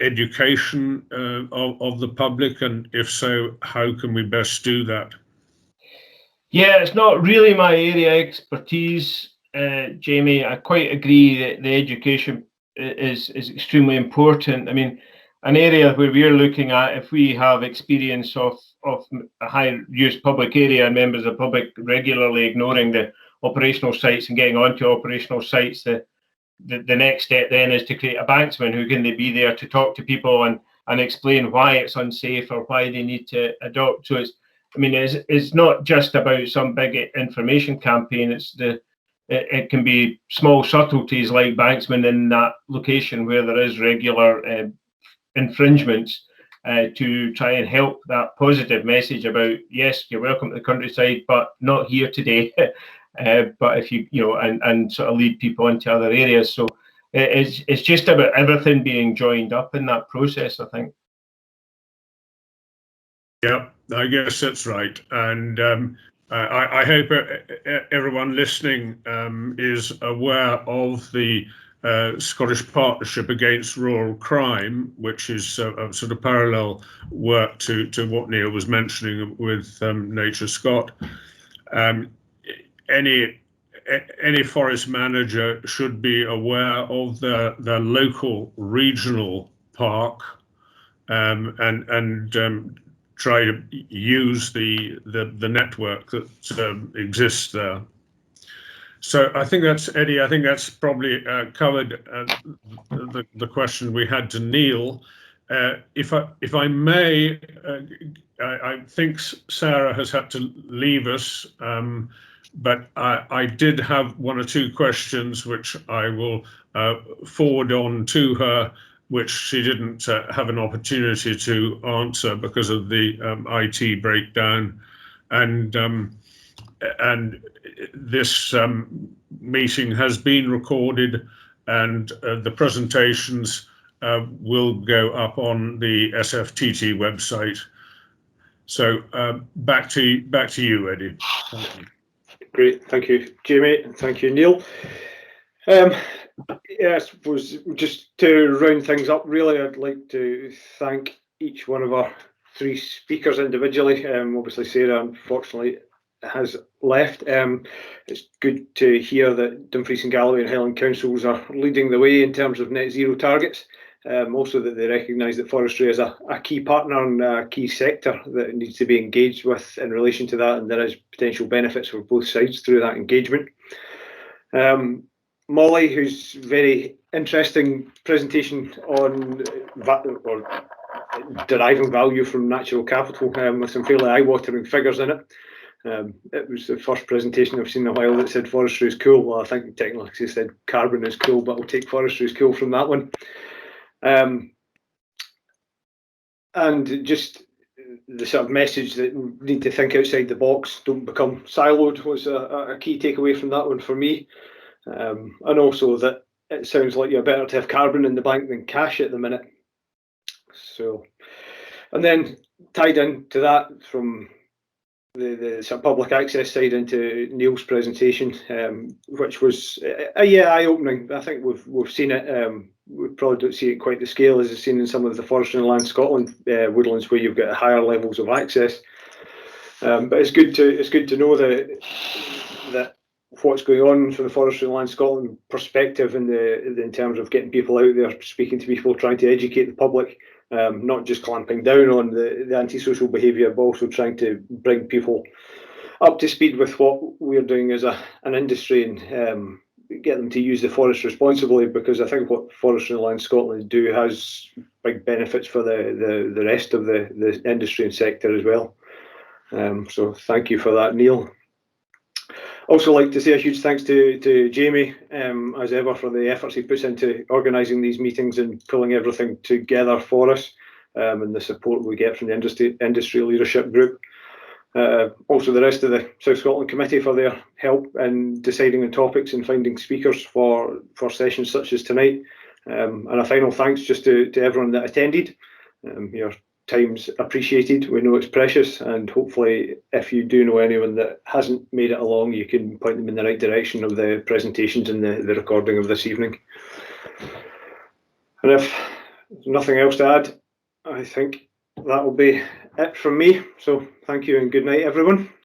education of the public? And if so, how can we best do that? Yeah, it's not really my area of expertise, Jamie. I quite agree that the education is extremely important. I mean, an area where we're looking at, if we have experience of a high-use public area and members of the public regularly ignoring the operational sites and getting onto operational sites, the next step then is to create a banksman who can be there to talk to people and explain why it's unsafe or why they need to adopt. So it's not just about some big information campaign. It can be small subtleties like banksman in that location where there is regular infringements to try and help that positive message about, yes, you're welcome to the countryside, but not here today. But if you and sort of lead people into other areas. So it's just about everything being joined up in that process, I think. Yeah, I guess that's right. And I hope everyone listening is aware of the Scottish Partnership Against Rural Crime, which is a sort of parallel work to what Neil was mentioning with Nature Scot. Any forest manager should be aware of their local regional park and try to use the network that exists there. So I think that's, Eddie, I think that's probably covered the question we had to Neil. If I may, I think Sarah has had to leave us, but I did have one or two questions which I will forward on to her, which she didn't have an opportunity to answer because of the IT breakdown. And this meeting has been recorded, and the presentations will go up on the SFTT website. So back to you, Eddie. Thank you. Great, thank you, Jamie, and thank you, Neil. Yeah, I suppose just to round things up, really, I'd like to thank each one of our three speakers individually. Obviously, Sarah, unfortunately, has left. It's good to hear that Dumfries and Galloway and Highland Councils are leading the way in terms of net zero targets. Also that they recognise that forestry is a key partner and a key sector that needs to be engaged with in relation to that, and there is potential benefits for both sides through that engagement. Molly, whose very interesting presentation on deriving value from natural capital with some fairly eye-watering figures in it. It was the first presentation I've seen in a while that said forestry is cool. Well, I think technically it said carbon is cool, but I'll take forestry is cool from that one. And just the sort of message that we need to think outside the box, don't become siloed, was a key takeaway from that one for me. And also that it sounds like you're better to have carbon in the bank than cash at the minute. So, and then tied into that from the sort of public access side into Neil's presentation, which was eye-opening. I think we've seen it. We probably don't see it quite the scale as it's seen in some of the Forestry and Land Scotland woodlands where you've got higher levels of access. But it's good to know that what's going on from the Forestry and Land Scotland perspective in terms of getting people out there, speaking to people, trying to educate the public. Not just clamping down on the antisocial behaviour, but also trying to bring people up to speed with what we're doing as an industry and get them to use the forest responsibly, because I think what Forestry and Land Scotland do has big benefits for the rest of the industry and sector as well. So thank you for that, Neil. Also like to say a huge thanks to Jamie, as ever, for the efforts he puts into organising these meetings and pulling everything together for us, and the support we get from the industry leadership group. Also the rest of the South Scotland Committee for their help in deciding on topics and finding speakers for sessions such as tonight. And a final thanks just to everyone that attended. Your time's appreciated. We know it's precious, and hopefully if you do know anyone that hasn't made it along, you can point them in the right direction of the presentations and the recording of this evening. And if there's nothing else to add, I think that will be it from me. So thank you and good night, everyone.